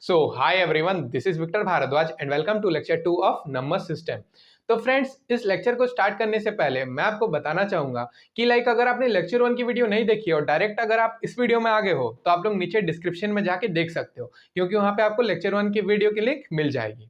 So hi everyone, this is Victor Bhardwaj and welcome to lecture 2 of number system. तो friends, इस lecture को start करने से पहले मैं आपको बताना चाहूंगा कि अगर आपने लेक्चर 1 की वीडियो नहीं देखी और डायरेक्ट अगर आप इस वीडियो में आगे हो तो आप लोग नीचे डिस्क्रिप्शन में जाके देख सकते हो, क्योंकि वहां पे आपको लेक्चर 1 की वीडियो की लिंक मिल जाएगी।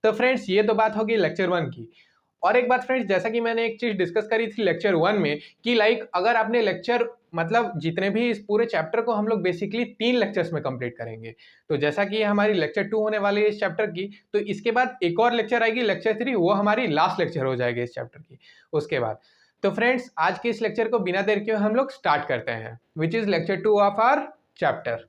तो फ्रेंड्स, ये तो बात होगी लेक्चर 1 की। और एक बात फ्रेंड्स, जैसा कि मैंने एक चीज डिस्कस करी थी लेक्चर 1 में कि अगर आपने लेक्चर जितने भी इस पूरे चैप्टर को हम लोग बेसिकली 3 लेक्चर्स में कंप्लीट करेंगे। तो जैसा कि ये हमारी लेक्चर 2 होने वाली है इस चैप्टर की, तो इसके बाद एक और लेक्चर आएगी लेक्चर 3, वो हमारी लास्ट लेक्चर हो जाएगी इस चैप्टर की उसके बाद। तो फ्रेंड्स, आज के इस लेक्चर को बिना देर के हम लोग स्टार्ट करते हैं, which is lecture 2 of our chapter.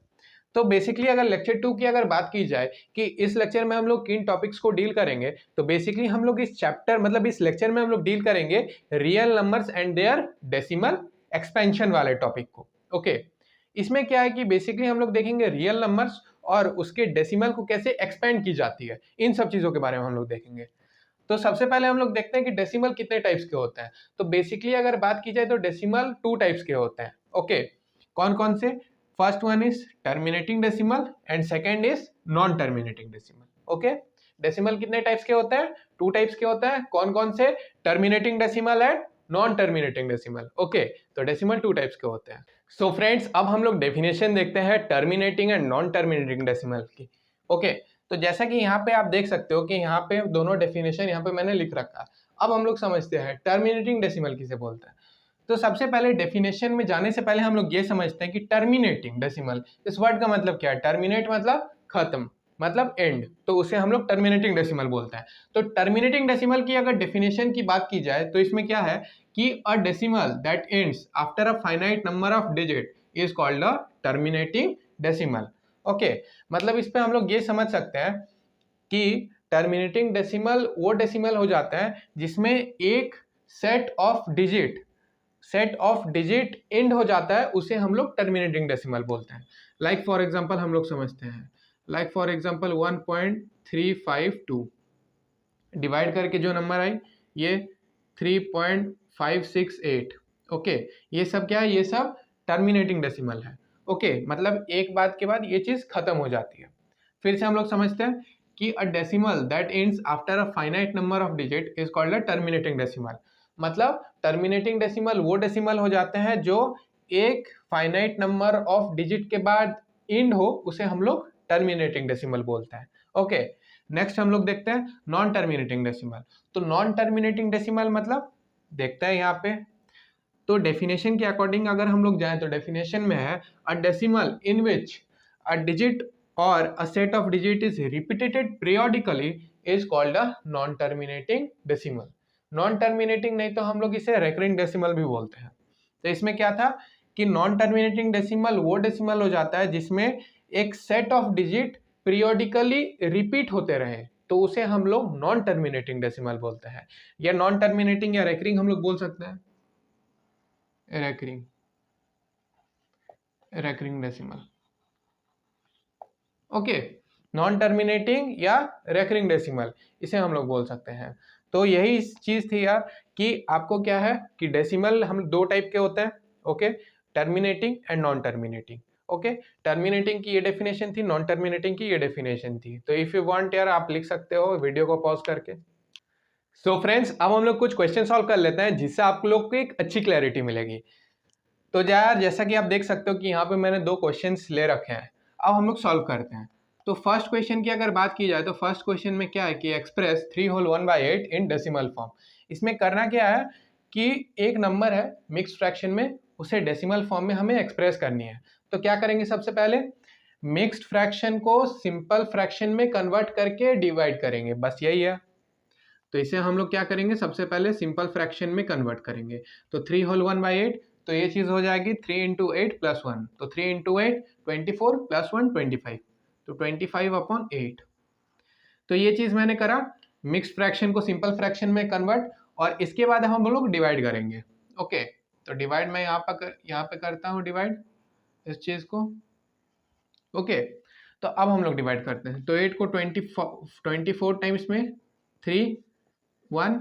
तो बेसिकली अगर लेक्चर 2 की अगर बात की जाए कि इस लेक्चर में हम लोग किन टॉपिक्स को डील करेंगे, तो बेसिकली हम लोग इस चैप्टर इस लेक्चर में हम लोग डील करेंगे real numbers and their decimal expansion वाले टॉपिक को। ओके, इसमें क्या है कि बेसिकली हम लोग देखेंगे रियल नंबर्स और उसके डेसिमल को कैसे एक्सपेंड की जाती है, इन सब चीजों के बारे में हम लोग देखेंगे। तो सबसे पहले हम लोग देखते हैं कि डेसिमल कितने टाइप्स के होते हैं। तो बेसिकली अगर बात की जाए तो डेसिमल 2 टाइप्स के होते हैं। ओके, कौन कौन से? First one is terminating decimal and second is non terminating decimal. Okay, decimal कितने टाइप्स के होते हैं? 2 टाइप्स के होते हैं। कौन कौन से? Terminating decimal and non terminating decimal. Okay, तो डेसिमल 2 टाइप्स के होते हैं। सो फ्रेंड्स, अब हम लोग डेफिनेशन देखते हैं terminating and non terminating decimal की। ओके, तो जैसा कि यहाँ पे आप देख सकते हो कि यहाँ पे दोनों डेफिनेशन यहाँ पे मैंने लिख रखा है। अब हम लोग समझते हैं टर्मिनेटिंग डेसिमल किसे बोलते हैं। तो सबसे पहले डेफिनेशन में जाने से पहले हम लोग ये समझते हैं कि टर्मिनेटिंग डेसिमल, इस वर्ड का मतलब क्या है? टर्मिनेट मतलब खत्म, मतलब एंड, तो उसे हम लोग टर्मिनेटिंग डेसिमल बोलते हैं। तो टर्मिनेटिंग डेसिमल की अगर डेफिनेशन की बात की जाए तो इसमें क्या है कि a decimal that ends after a finite number of digit is called a terminating decimal. Okay, मतलब इस पे हम लोग ये समझ सकते हैं कि टर्मिनेटिंग डेसिमल वो डेसिमल हो जाता है जिसमें एक सेट ऑफ डिजिट एंड हो जाता है, उसे हम लोग टर्मिनेटिंग डेसिमल बोलते हैं। फॉर एग्जांपल हम लोग समझते हैं, फॉर एग्जांपल 1.352 डिवाइड करके जो नंबर आई ये 3.568। ओके, ये सब क्या है? ये सब टर्मिनेटिंग डेसिमल है। ओके, मतलब एक बात के बाद ये चीज खत्म हो जाती है। फिर से हम लोग समझते हैं कि a decimal that ends after a finite number of digit is called a terminating decimal. मतलब टर्मिनेटिंग डेसिमल वो डेसिमल हो जाते हैं जो एक फाइनाइट नंबर ऑफ डिजिट के बाद एंड हो, उसे हम लोग टर्मिनेटिंग डेसिमल बोलते हैं। ओके, नेक्स्ट हम लोग देखते हैं नॉन टर्मिनेटिंग डेसिमल। तो नॉन टर्मिनेटिंग डेसिमल मतलब देखते हैं यहाँ पे, तो डेफिनेशन के अकॉर्डिंग अगर हम लोग जाएं तो डेफिनेशन में है a decimal in which a digit और a set of digit is repeated periodically is called a non terminating decimal. Non terminating नहीं तो हम लोग इसे रेकरिंग डेसिमल भी बोलते हैं। तो इसमें क्या था कि नॉन टर्मिनेटिंग डेसिमल वो डेसिमल हो जाता है जिसमें एक set of digit periodically repeat होते रहे, तो उसे हम लोग नॉन टर्मिनेटिंग डेसिमल बोलते हैं। या नॉन टर्मिनेटिंग या रेकरिंग हम लोग बोल सकते हैं, recurring decimal. Okay, non terminating या रेकरिंग डेसिमल, इसे हम लोग बोल सकते हैं। तो यही चीज थी यार कि आपको क्या है कि डेसिमल हम 2 टाइप के होते हैं। Okay, terminating and non terminating. Okay, terminating की ये डेफिनेशन थी, नॉन टर्मिनेटिंग की ये डेफिनेशन थी। तो इफ यू वांट यार आप लिख सकते हो वीडियो को पॉज करके। सो फ्रेंड्स, अब हम लोग कुछ क्वेश्चन सॉल्व कर लेते हैं जिससे आप लोग को एक अच्छी क्लैरिटी मिलेगी। तो यार जैसा कि आप देख सकते हो कि यहाँ पे मैंने 2 क्वेश्चंस ले रखे हैं, अब हम लोग सॉल्व करते हैं। तो फर्स्ट क्वेश्चन की अगर बात की जाए तो फर्स्ट क्वेश्चन में क्या है कि express 3 whole 1/8 in decimal form. इसमें करना क्या है कि एक नंबर है मिक्स फ्रैक्शन में, उसे डेसिमल फॉर्म में हमें एक्सप्रेस करनी है। तो क्या करेंगे? सबसे पहले मिक्स्ड फ्रैक्शन को सिंपल फ्रैक्शन में कन्वर्ट करके डिवाइड करेंगे, बस यही है। तो इसे हम लोग क्या करेंगे? सबसे पहले सिंपल फ्रैक्शन में कन्वर्ट करेंगे। तो 3 होल 1/8, तो ये चीज हो जाएगी 3 इंटू 8 प्लस 1, तो 3 इंटू 8 24 प्लस 1 25, तो 25/8। तो ये चीज मैंने करा, मिक्स फ्रैक्शन को सिंपल फ्रैक्शन में कन्वर्ट, और इसके बाद हम लोग डिवाइड करेंगे। ओके, तो डिवाइड मैं यहाँ पे करता हूँ डिवाइड इस चीज को। ओके, तो अब हम लोग डिवाइड करते हैं। तो 8 को 24 टाइम्स में 3 1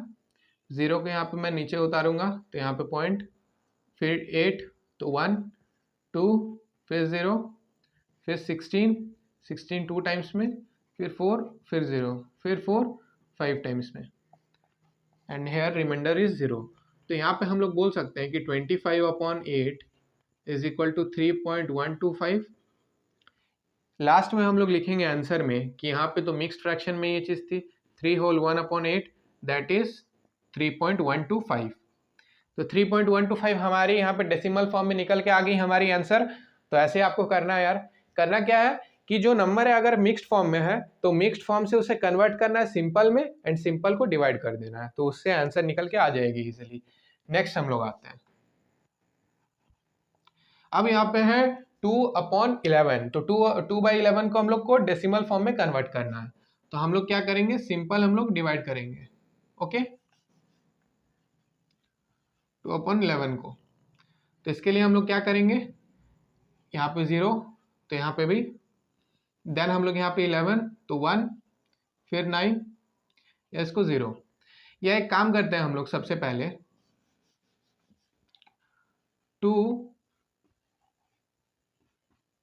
0 को यहाँ पे मैं नीचे उतारूंगा, तो यहाँ पे पॉइंट, फिर 8 तो 1 2 फिर 0 फिर 16 16 2 टाइम्स में, फिर 4, फिर 0, फिर 4 5 टाइम्स में, एंड हेयर रिमाइंडर इज 0। तो यहाँ पे हम लोग बोल सकते हैं कि 25/8 इज इक्वल टू 3.125। लास्ट में हम लोग लिखेंगे आंसर में कि यहाँ पे तो मिक्स्ड फ्रैक्शन में ये चीज़ थी 3 होल 1/8 दैट इज 3.125। तो 3.125 हमारी यहाँ पे डेसिमल फॉर्म में निकल के आ गई हमारी आंसर। तो ऐसे आपको करना है यार। करना क्या है कि जो नंबर है अगर मिक्स्ड फॉर्म में है तो मिक्स्ड फॉर्म से उसे कन्वर्ट करना है सिंपल में, एंड सिंपल को डिवाइड कर देना है, तो उससे आंसर निकल के आ जाएगी इजीली। नेक्स्ट हम लोग आते हैं, अब यहाँ पे है 2/11। तो 2/11 को हम लोग को डेसिमल फॉर्म में कन्वर्ट करना है। तो हम लोग क्या करेंगे, सिंपल हम लोग डिवाइड करेंगे। ओके, 2/11 को। तो इसके लिए हम लोग क्या करेंगे, यहाँ पे 0 तो यहाँ पे भी, देन हम लोग यहाँ पे 11 तो 1, फिर 9 या इसको 0। या एक काम करते हैं हम लोग, सबसे पहले 2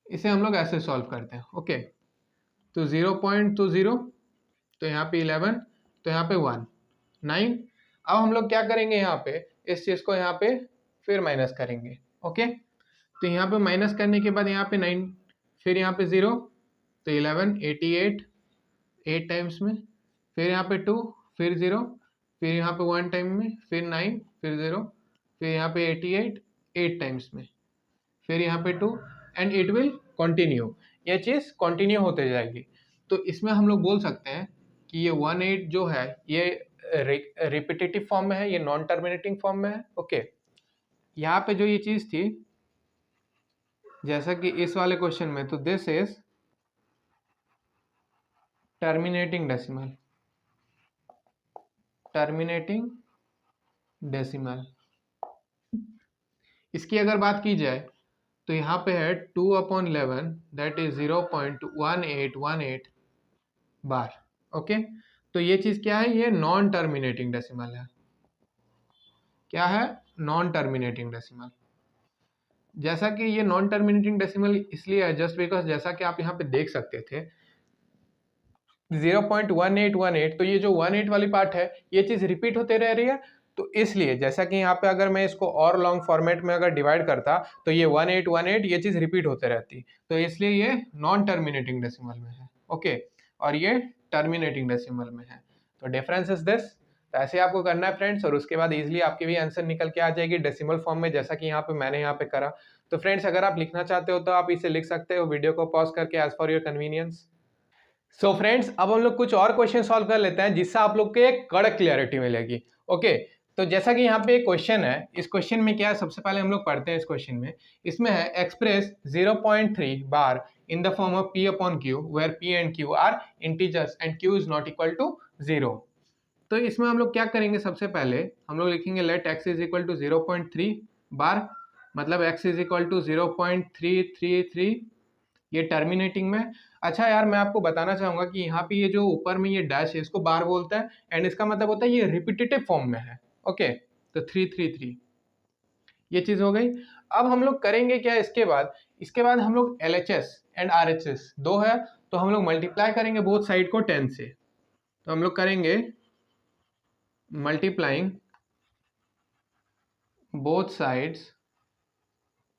इसे हम लोग ऐसे सॉल्व करते हैं। ओके, तो 0.0 तो यहाँ पे 11 तो यहाँ पे 1 9। अब हम लोग क्या करेंगे, यहाँ पे इस चीज को यहाँ पे फिर माइनस करेंगे। ओके, तो यहाँ पे माइनस करने के बाद यहाँ पे 9, फिर यहाँ पे 0 तो 11 88 8 टाइम्स में, फिर यहाँ पे 2, फिर 0, फिर यहाँ पे 1 टाइम में, फिर 9, फिर 0, फिर यहाँ पे 88 8 टाइम्स में, फिर यहाँ पे 2, एंड इट विल कंटिन्यू। ये चीज़ कंटिन्यू होते जाएगी। तो इसमें हम लोग बोल सकते हैं कि ये 18 जो है ये रिपीटेटिव फॉर्म में है, ये नॉन टर्मिनेटिंग फॉर्म में है। ओके, यहाँ पे जो ये चीज़ थी जैसा कि इस वाले क्वेश्चन में, तो this is terminating decimal, terminating decimal. इसकी अगर बात की जाए तो यहाँ पे है 2/11 दैट इज 0.1818 बार। ओके, तो ये चीज क्या है, ये नॉन टर्मिनेटिंग डेसिमल है। क्या है, नॉन टर्मिनेटिंग डेसिमल। जैसा कि ये नॉन टर्मिनेटिंग डेसिमल इसलिए है जस्ट बिकॉज जैसा कि आप यहाँ पे देख सकते थे 0.1818, तो ये जो 18 वाली पार्ट है ये चीज रिपीट होते रह रही है। तो इसलिए जैसा कि यहाँ पे अगर मैं इसको और लॉन्ग फॉर्मेट में अगर डिवाइड करता तो ये 1818 ये चीज रिपीट होते रहती, तो इसलिए ये नॉन टर्मिनेटिंग डेसिमल में है। ओके, और ये टर्मिनेटिंग डेसिमल में है। तो डिफरेंस इज दिस। तो ऐसे आपको करना है फ्रेंड्स, और उसके बाद इजिली आपकी भी आंसर निकल के आ जाएगी डेसिमल फॉर्म में, जैसा कि यहाँ पे मैंने यहाँ पे करा। तो फ्रेंड्स अगर आप लिखना चाहते हो तो आप इसे लिख सकते हो वीडियो को पॉज करके as for your convenience. So friends अब हम लोग कुछ और क्वेश्चन सॉल्व कर लेते हैं जिससे आप लोग को एक कड़क क्लियरिटी मिलेगी। ओके, तो जैसा कि यहाँ पे एक क्वेश्चन है, इस क्वेश्चन में क्या है, सबसे पहले हम लोग पढ़ते हैं इस क्वेश्चन में। इसमें है express 0.3 bar in the form of P/Q where P and Q are integers and Q is not equal to 0। तो इसमें हम लोग क्या करेंगे, सबसे पहले हम लोग लिखेंगे let x is equal to 0.3 bar, मतलब x इज इक्वल टू 0.333, ये टर्मिनेटिंग में। अच्छा यार, मैं आपको बताना चाहूंगा कि यहाँ पे ये जो ऊपर में ये डैश है इसको बार बोलते हैं, एंड इसका मतलब होता है ये रिपीटेटिव फॉर्म में है। ओके, तो 333 ये चीज हो गई। अब हम लोग करेंगे क्या, इसके बाद हम लोग LHS एंड RHS दो है, तो हम लोग मल्टीप्लाई करेंगे बोथ साइड को 10 से। तो हम लोग करेंगे मल्टीप्लाइंग बोथ साइड्स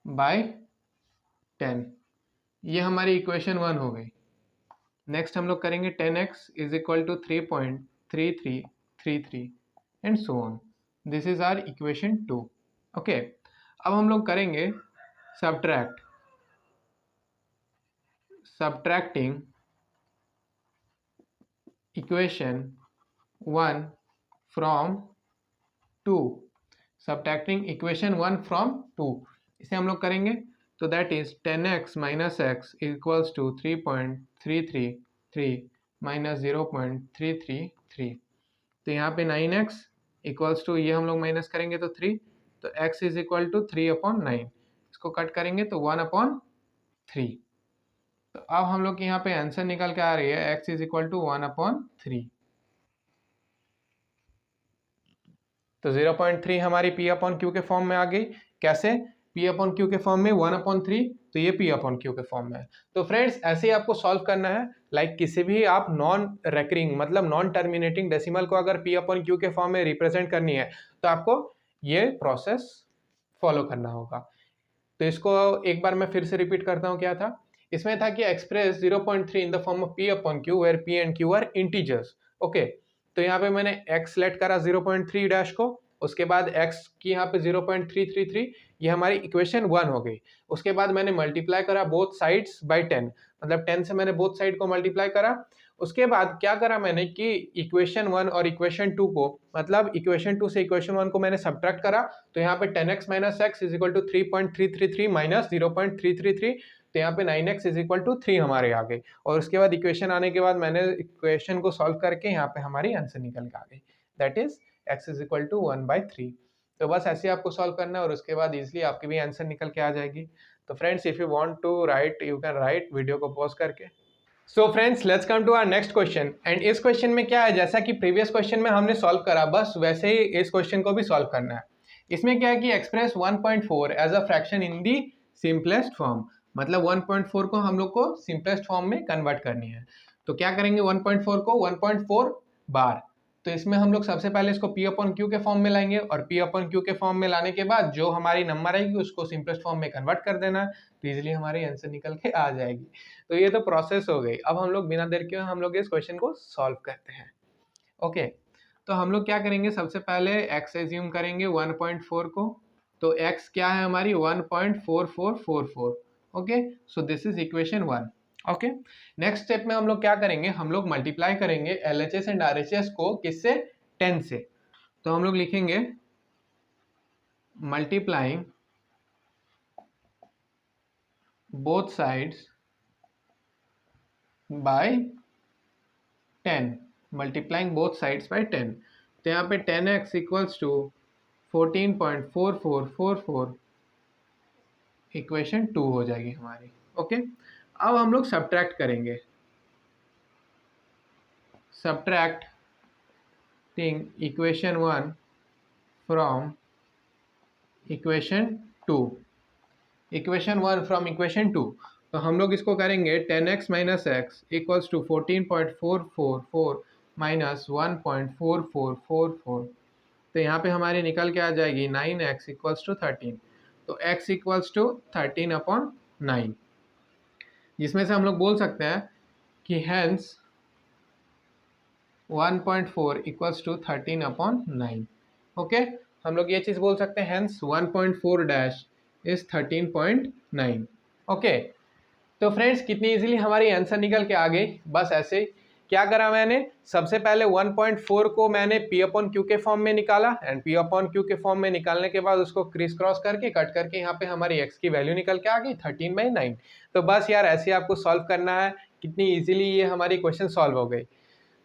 बाय 10, ये हमारी इक्वेशन 1 हो गई। नेक्स्ट हम लोग करेंगे 10x is equal to 3.3333 and so on. This is our equation 2। Okay, अब हम लोग करेंगे subtracting equation 1 from 2, subtracting equation 1 from 2, इसे हम लोग करेंगे। तो that is 10x minus x equals to 3.333 minus 0.333। तो यहाँ पे 9x इक्वल्स टू, ये हम लोग माइनस करेंगे तो 3, तो x इज इक्वल टू 3/9, इसको कट करेंगे तो 1/3। तो अब हम लोग के यहाँ पे आंसर निकल के आ रही है x इज इक्वल टू 1/3। तो 0.3 हमारी P/Q के फॉर्म में आ गई। कैसे, P/Q के फॉर्म में 1/3 तो ये P अपॉन Q के फॉर्म में है। तो फ्रेंड्स ऐसे ही आपको सॉल्व करना है, लाइक किसी भी आप नॉन रेकरिंग मतलब नॉन टर्मिनेटिंग डेसिमल को अगर P अपॉन Q के फॉर्म में रिप्रेजेंट करनी है तो आपको ये प्रोसेस फॉलो करना होगा। तो इसको एक बार मैं फिर से रिपीट करता हूँ, क्या था इसमें था कि express 0.3 in the form of P upon Q where P and Q are integers. Okay, तो यहाँ पे मैंने x लेट करा 0.3 डैश को, उसके बाद x की यहाँ पे 0.333, ये हमारी इक्वेशन 1 हो गई। उसके बाद मैंने मल्टीप्लाई करा बोथ साइड्स बाय 10, मतलब 10 से मैंने बोथ साइड को मल्टीप्लाई करा। उसके बाद क्या करा मैंने कि इक्वेशन 1 और इक्वेशन 2 को, मतलब इक्वेशन 2 से इक्वेशन 1 को मैंने सब्ट्रैक्ट करा, तो यहाँ पे 10x minus x is equal to 3.333 minus 0.333, तो यहाँ पे 9x इज इक्वल टू 3 हमारे आ गई। और उसके बाद इक्वेशन आने के बाद मैंने इक्वेशन को सॉल्व करके यहाँ पे हमारी आंसर निकल के आ गई, that is x is equal to 1/3। तो बस ऐसे आपको सॉल्व करना है और उसके बाद इजिली आपकी भी आंसर निकल के आ जाएगी। तो friends if you want to write you can write, video को पॉज करके। So friends let's come to our next question. And इस क्वेश्चन में क्या है, जैसा कि प्रीवियस क्वेश्चन में हमने सॉल्व करा बस वैसे ही इस क्वेश्चन को भी सॉल्व करना है। इसमें क्या है कि express 1.4 as a fraction in the simplest form, मतलब 1.4 को हम लोग को सिंपलेस्ट फॉर्म में कन्वर्ट करनी है। तो क्या करेंगे 1.4 को 1.4 बार, तो इसमें हम लोग सबसे पहले इसको P अपॉन Q के फॉर्म में लाएंगे और P अपॉन Q के फॉर्म में लाने के बाद जो हमारी नंबर आएगी उसको सिंपलेस्ट फॉर्म में कन्वर्ट कर देना है, तो इजीली हमारी आंसर निकल के आ जाएगी। तो ये तो प्रोसेस हो गई। अब हम लोग बिना देर के हम लोग इस क्वेश्चन को सॉल्व करते हैं। ओके, तो हम लोग क्या करेंगे, सबसे पहले x एज्यूम करेंगे 1.4 को, तो x क्या है हमारी 1.4444। Okay, so this is equation 1। Okay, next step में हम लोग क्या करेंगे, हम लोग मल्टीप्लाई करेंगे LHS एंड RHS को किससे, 10 से। तो हम लोग लिखेंगे multiplying both sides by 10, multiplying both sides by 10। तो यहाँ पे 10x इक्वल्स टू 14.4444 इक्वेशन 2 हो जाएगी हमारी। ओके, अब हम लोग सब्ट्रैक्ट करेंगे, subtracting equation 1 from equation 2, equation 1 from equation 2। तो हम लोग इसको करेंगे 10x minus x equals to 14.444 minus 1.4444, तो यहाँ पे हमारी निकल के आ जाएगी 9x इक्वल्स टू 13। तो x इक्वल्स टू 13 अपॉन 9, जिसमें से हम लोग बोल सकते हैं कि hence 1.4 equals to 13 upon 9। Okay, हम लोग ये चीज़ बोल सकते हैं हैंस 1.4 डैश इज 13.9। ओके, तो फ्रेंड्स कितनी इजीली हमारी आंसर निकल के आ गई। बस ऐसे ही क्या करा मैंने, सबसे पहले 1.4 को मैंने P अपॉन Q के फॉर्म में निकाला एंड P अपॉन Q के फॉर्म में निकालने के बाद उसको क्रिस क्रॉस करके कट करके यहाँ पे हमारी x की वैल्यू निकल के आ गई 13/9। तो बस यार ऐसे ही आपको सॉल्व करना है, कितनी इजीली ये हमारी क्वेश्चन सॉल्व हो गई।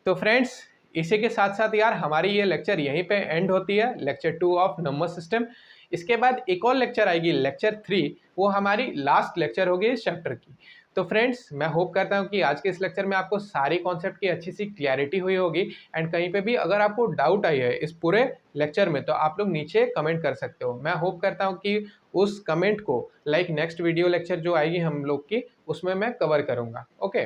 तो फ्रेंड्स इसी के साथ साथ यार हमारी ये लेक्चर यहीं पे एंड होती है, लेक्चर 2 ऑफ नंबर सिस्टम। इसके बाद एक और लेक्चर आएगी लेक्चर 3, वो हमारी लास्ट लेक्चर होगी इस चैप्टर की। तो फ्रेंड्स मैं होप करता हूँ कि आज के इस लेक्चर में आपको सारी कॉन्सेप्ट की अच्छी सी क्लैरिटी हुई होगी। एंड कहीं पे भी अगर आपको डाउट आई है इस पूरे लेक्चर में तो आप लोग नीचे कमेंट कर सकते हो। मैं होप करता हूँ कि उस कमेंट को लाइक नेक्स्ट वीडियो लेक्चर जो आएगी हम लोग की उसमें मैं कवर करूँगा। ओके,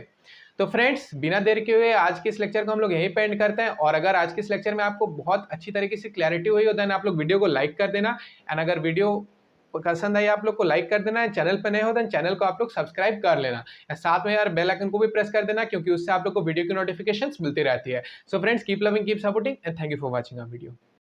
तो फ्रेंड्स बिना देर के हुए आज के इस लेक्चर को हम लोग यहीं पे एंड करते हैं। और अगर आज के इस लेक्चर में आपको बहुत अच्छी तरीके से क्लैरिटी हुई हो देन आप लोग वीडियो को लाइक कर देना। एंड अगर वीडियो पसंद आई आप लोग को लाइक कर देना है, चैनल पे नए हो देन चैनल को आप लोग सब्सक्राइब कर लेना, साथ में यार बेल आइकन को भी प्रेस कर देना क्योंकि उससे आप लोग को वीडियो की नोटिफिकेशंस मिलती रहती है। So friends keep loving keep supporting and thank you for watching our video.